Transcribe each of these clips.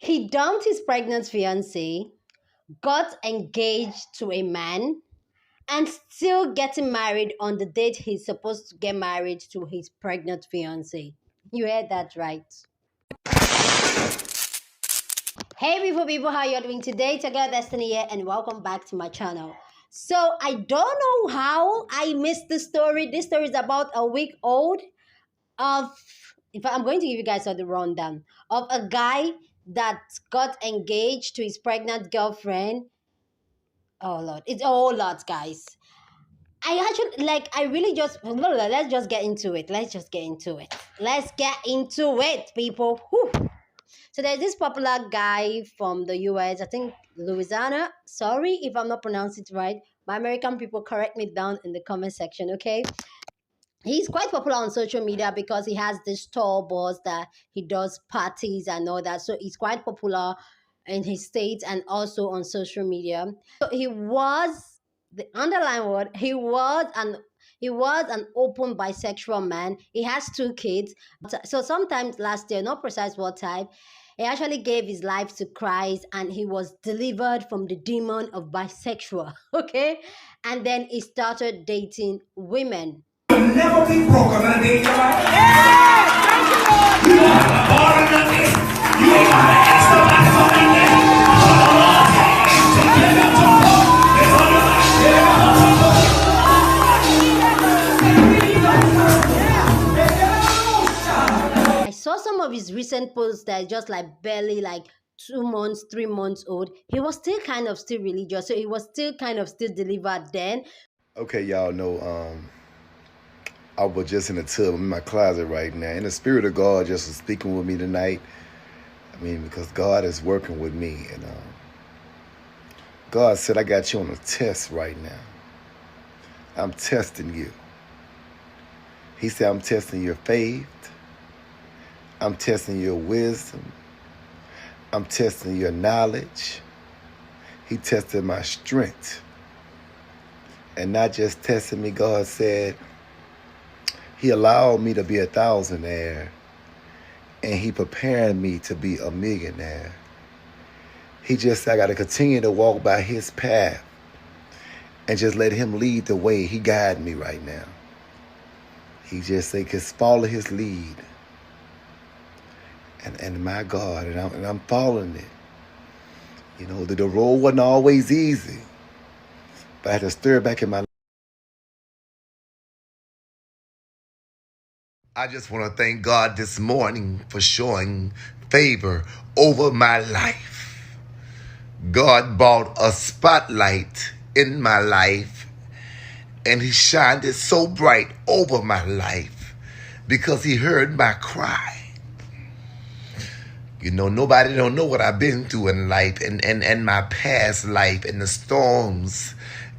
He dumped his pregnant fiancée, got engaged to a man, and still getting married on the date he's supposed to get married to his pregnant fiancée. You heard that right. Hey beautiful people, how you're doing today? It's your girl Destiny here and welcome back to my channel. So I don't know how I missed this story. This story is about a week old of, if I'm going to give you guys all the rundown, of a guy that got engaged to his pregnant girlfriend. Oh Lord, it's a whole lot, guys. I really just, let's just get into it. Let's get into it, people. Whew. So there's this popular guy from the US, I think Louisiana. Sorry if I'm not pronouncing it right. My American people, correct me down in the comment section, okay? He's quite popular on social media because he has this tour bus that he does parties and all that. So he's quite popular in his state and also on social media. So he was the underlying word. He was an open bisexual man. He has 2 kids. So sometimes last year, not precise what time, he actually gave his life to Christ and he was delivered from the demon of bisexual. Okay, and then he started dating women. Never be broke. I'm gonna date your life. Yeah! You don't have a bar on this. You ain't gotta ask somebody for my name. I saw some of his recent posts that just like barely like 2 months, 3 months old. He was still kind of still religious, so he was still kind of still delivered then. Okay, y'all know I was just in the tub. I'm in my closet right now. And the Spirit of God just was speaking with me tonight. I mean, because God is working with me. And God said, I got you on a test right now. I'm testing you. He said, I'm testing your faith. I'm testing your wisdom. I'm testing your knowledge. He tested my strength. And not just testing me, God said, He allowed me to be a thousandaire, and He prepared me to be a millionaire. He just said I got to continue to walk by His path and just let Him lead the way. He guide me right now. He just said, just follow His lead. And my God, and I'm following it. You know, the road wasn't always easy, but I had to stir back in my life. I just want to thank God this morning for showing favor over my life. God brought a spotlight in my life, and He shined it so bright over my life because He heard my cry. You know, nobody don't know what I've been through in life and my past life and the storms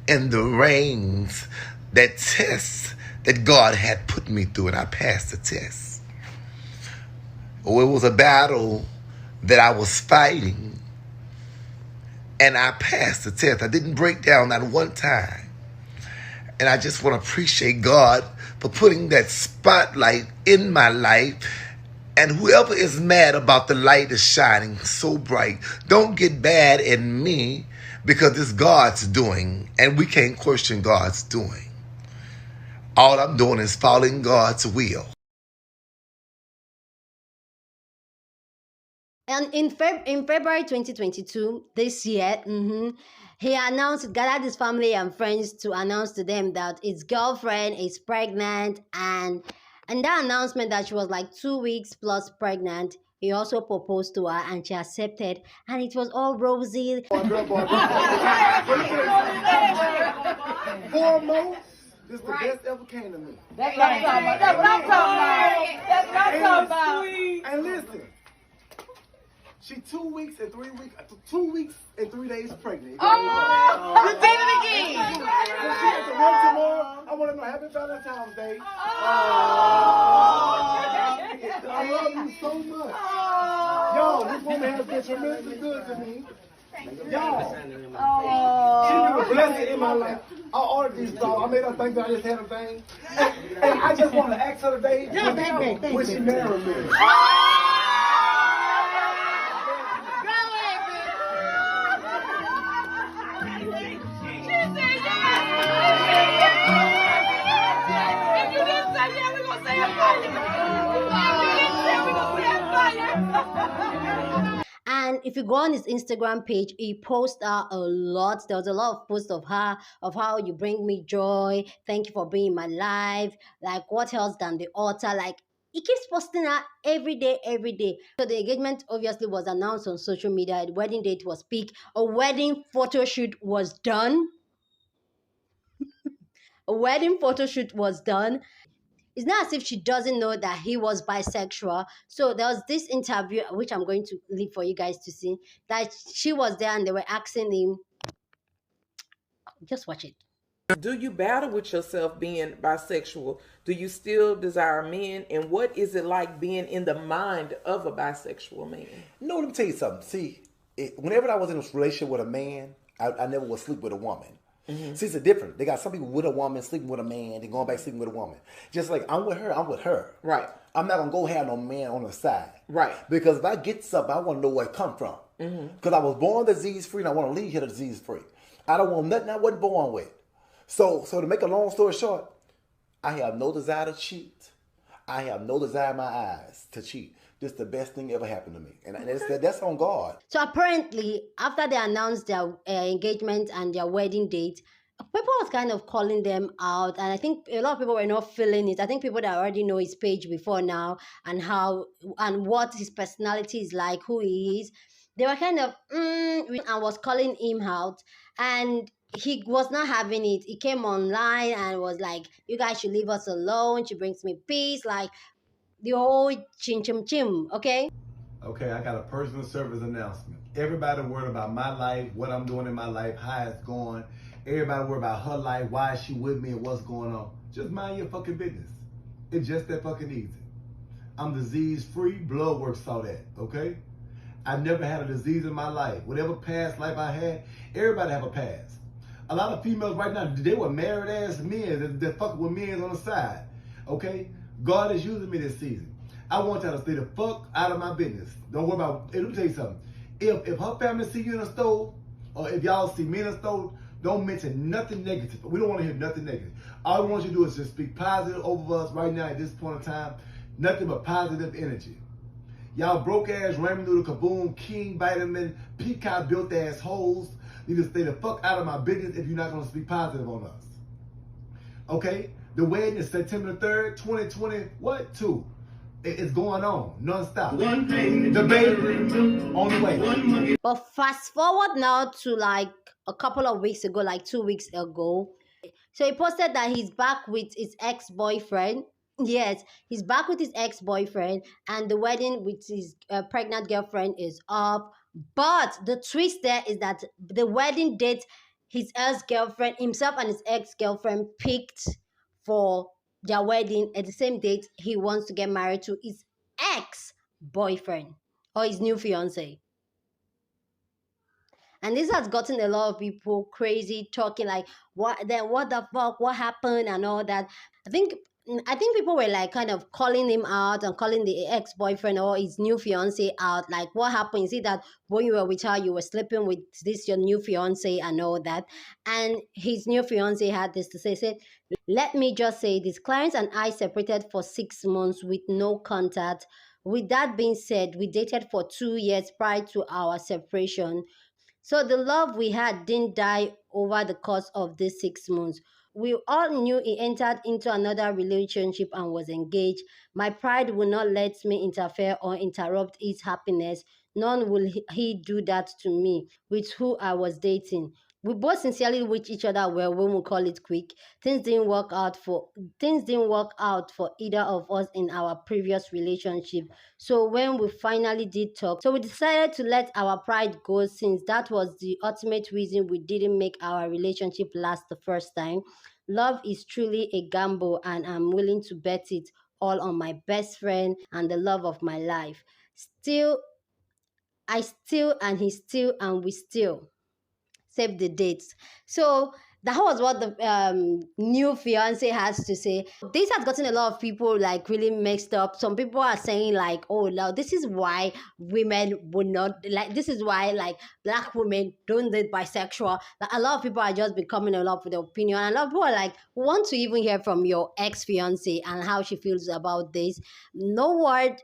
and the rains, that test that God had put me through, and I passed the test. Oh, it was a battle that I was fighting, and I passed the test. I didn't break down not one time. And I just want to appreciate God for putting that spotlight in my life. And whoever is mad about the light is shining so bright, don't get mad at me, because it's God's doing, and we can't question God's doing. All I'm doing is following God's will. And in February 2022, this year, he gathered his family and friends to announce to them that his girlfriend is pregnant, and that announcement that she was like 2 weeks plus pregnant, he also proposed to her and she accepted, and it was all rosy. Foremost, this is the best ever came to me. That's what I'm talking about. That's what I'm talking about. That's what I'm talking about. And listen, she 2 weeks and 3 weeks, 2 weeks and 3 days pregnant. Oh, you did it again. When she has to work tomorrow, I want to know Happy Valentine's Day. I love you so much. Yo, this woman has been tremendously good to me. Y'all, she was a blessing in my life. I ordered these songs. I made her think that I just had a thing. And I just want to ask her today, when she married me. if you go on his Instagram page, he posts her a lot. There was a lot of posts of her, of how you bring me joy. Thank you for being in my life. Like, what else than the altar? Like, he keeps posting her every day, every day. So the engagement obviously was announced on social media. The wedding date was picked. A wedding photo shoot was done. A wedding photo shoot was done. It's not as if she doesn't know that he was bisexual. So there was this interview, which I'm going to leave for you guys to see, that she was there and they were asking him. Just watch it. Do you battle with yourself being bisexual? Do you still desire men? And what is it like being in the mind of a bisexual man? No, let me tell you something. See, whenever I was in a relationship with a man, I never would sleep with a woman. Mm-hmm. See, it's a different. They got some people with a woman, sleeping with a man, then going back sleeping with a woman. Just like I'm with her, I'm with her. Right. I'm not gonna go have no man on the side. Right. Because if I get something, I want to know where it come from. Because I was born disease free, and I want to leave here disease free. I don't want nothing I wasn't born with. So to make a long story short, I have no desire to cheat. I have no desire in my eyes to cheat. This is the best thing ever happened to me. And that's on God. So apparently, after they announced their engagement and their wedding date, people was kind of calling them out. And I think a lot of people were not feeling it. I think people that already know his page before now and how and what his personality is like, who he is, they were kind of, and was calling him out. And he was not having it. He came online and was like, you guys should leave us alone. She brings me peace. Like the whole chin chim chim, okay? Okay, I got a personal service announcement. Everybody worried about my life, what I'm doing in my life, how it's going. Everybody worried about her life, why is she with me and what's going on. Just mind your fucking business. It's just that fucking easy. I'm disease free, blood work saw that, okay? I never had a disease in my life. Whatever past life I had, everybody have a past. A lot of females right now, they were married ass men that fucking with men on the side. Okay? God is using me this season. I want y'all to stay the fuck out of my business. Don't worry about let me tell you something. If her family see you in a store, or if y'all see me in a store, don't mention nothing negative. We don't want to hear nothing negative. All we want you to do is just speak positive over us right now at this point in time. Nothing but positive energy. Y'all broke ass ramen noodle kaboom, king vitamin, peacock built ass hoes need to stay the fuck out of my business if you're not gonna speak positive on us. Okay? The wedding is September 3rd, 2020. What? 2. It's going on non-stop. One thing, the baby on the way. But fast forward now to like a couple of weeks ago, like 2 weeks ago. So he posted that he's back with his ex-boyfriend. Yes, he's back with his ex-boyfriend, and the wedding with his pregnant girlfriend is up. But the twist there is that the wedding date his ex-girlfriend, himself and his ex-girlfriend picked for their wedding at the same date he wants to get married to his ex-boyfriend or his new fiance. And this has gotten a lot of people crazy, talking like, what the fuck, what happened and all that. I think people were like kind of calling him out and calling the ex-boyfriend or his new fiance out. Like, what happened? Is it that when you were with her, you were sleeping with this your new fiance and all that? And his new fiance had this to say, let me just say this, Clarence and I separated for 6 months with no contact. With that being said, we dated for 2 years prior to our separation. So the love we had didn't die over the course of these 6 months. We all knew he entered into another relationship and was engaged. My pride will not let me interfere or interrupt his happiness. None will he do that to me, with who I was dating. We both sincerely wish each other well when we call it quick. Things didn't work out for either of us in our previous relationship. So when we finally did talk, so we decided to let our pride go, since that was the ultimate reason we didn't make our relationship last the first time. Love is truly a gamble, and I'm willing to bet it all on my best friend and the love of my life. Still, I still, and he still, and we still. Save the dates. So that was what the new fiance has to say. This has gotten a lot of people like really mixed up. Some people are saying like, oh no, this is why women would not like, this is why like black women don't date bisexual. Like, a lot of people are just becoming a lot with their opinion. And a lot of people are like, want to even hear from your ex-fiance and how she feels about this. No word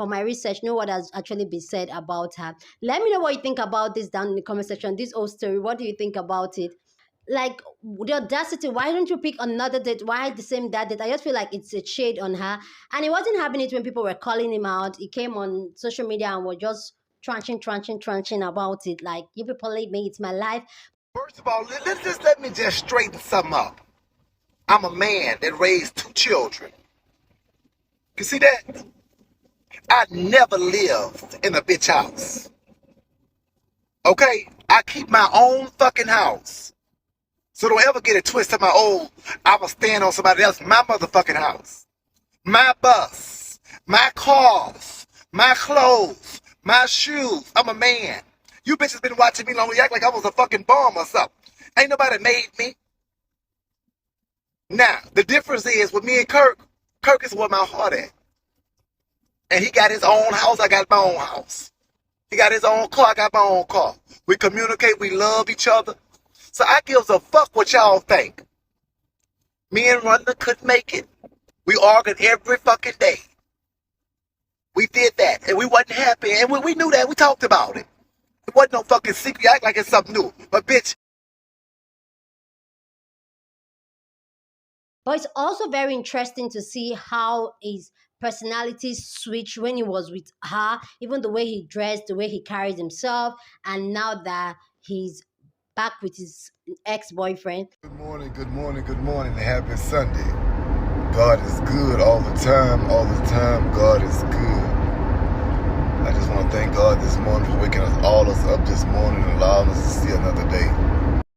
for my research, know what has actually been said about her. Let me know what you think about this down in the comment section. This whole story, what do you think about it? Like the audacity, why don't you pick another date? Why the same that date? I just feel like it's a shade on her. And it wasn't happening when people were calling him out. He came on social media and was just tranching about it. Like, you people leave me, it's my life. First of all, let me just straighten something up. I'm a man that raised 2 children. You see that? I never lived in a bitch house. Okay? I keep my own fucking house. So don't ever get it twisted my I'ma stand on somebody else, my motherfucking house. My bus, my cars, my clothes, my shoes. I'm a man. You bitches been watching me long. You act like I was a fucking bum or something. Ain't nobody made me. Now, the difference is with me and Kirk is where my heart at. And he got his own house, I got my own house. He got his own car, I got my own car. We communicate, we love each other. So I gives a fuck what y'all think. Me and Rhonda couldn't make it. We argued every fucking day. We did that, and we wasn't happy, and we knew that. We talked about it. It wasn't no fucking secret. You act like it's something new. But bitch, But it's also very interesting to see how his personality switched when he was with her, even the way he dressed, the way he carries himself, and now that he's back with his ex-boyfriend. good morning, good morning, good morning, and happy Sunday. God is good all the time, God is good. I just want to thank God this morning for waking us up this morning and allowing us to see another day.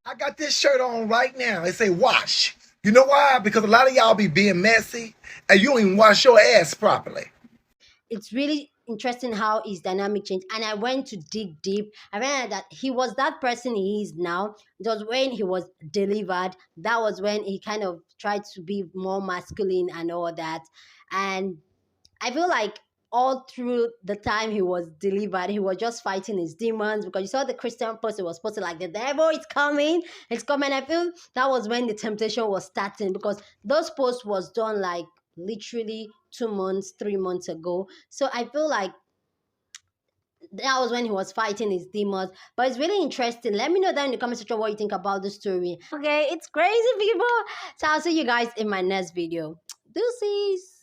I got this shirt on right now. It say wash. You know why? Because a lot of y'all be being messy and you don't even wash your ass properly. It's really interesting how his dynamic changed. And I went to dig deep. I found out that he was that person he is now. It was when he was delivered. That was when he kind of tried to be more masculine and all that. And I feel like all through the time he was delivered, he was just fighting his demons, because you saw the Christian post, it was posted like, the devil is coming, it's coming. I feel that was when the temptation was starting, because those posts was done like literally 2 months, 3 months ago. So I feel like that was when he was fighting his demons. But it's really interesting. Let me know down in the comment section what you think about the story. Okay, it's crazy, people. So I'll see you guys in my next video. Deuces.